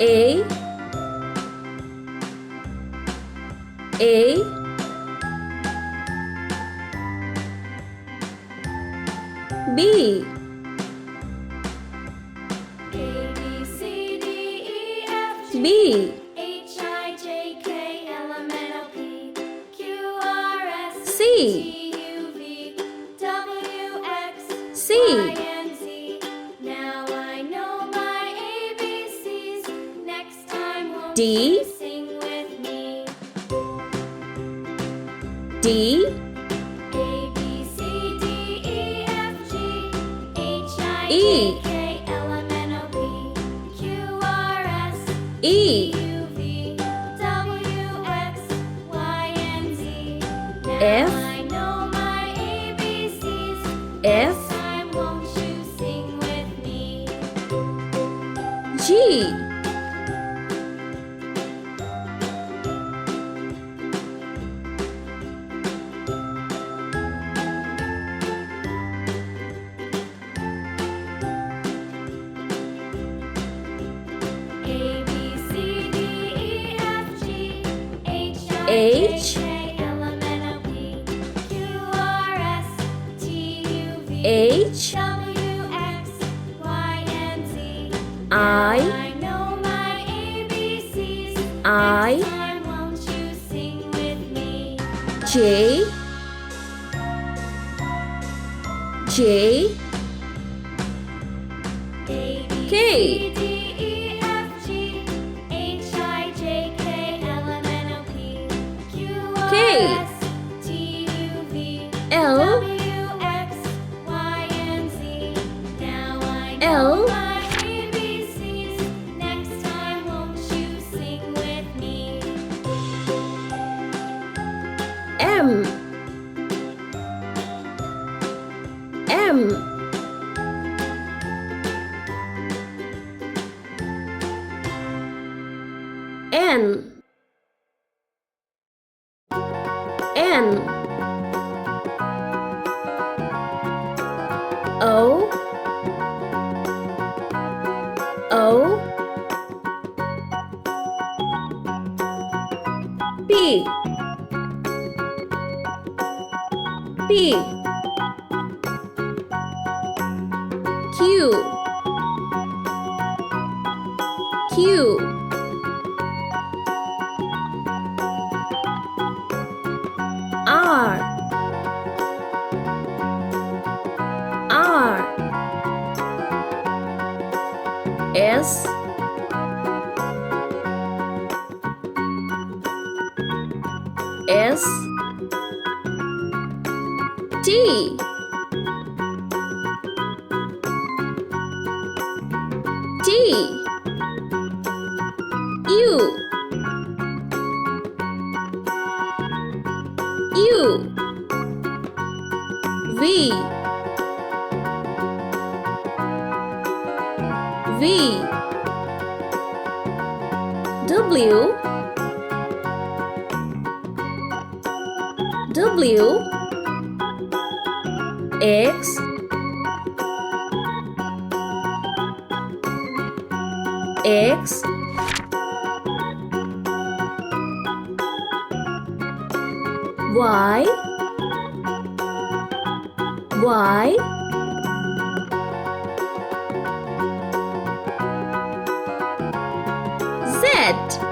A B B C C Now I know my ABCs. Next time won't D you sing with me? D A B C D E F G H I E J K L M N O P Q R S E U V W X Y and Z. Now F I know my ABCs. F Next time won't you sing with me? G A B C D E F G H I H J K L M N O P Q R S T U V H W X Y and Z. I know my ABCs. I Next time won't you sing with me? J J A B K C D E F G H I J K L M N O P Q R S T U V L W X Y and Z. Now I L know my ABCs. Next time won't you sing with me? M M N N O O P P Q Q R R S S T T U U V V W W X X Y Y Z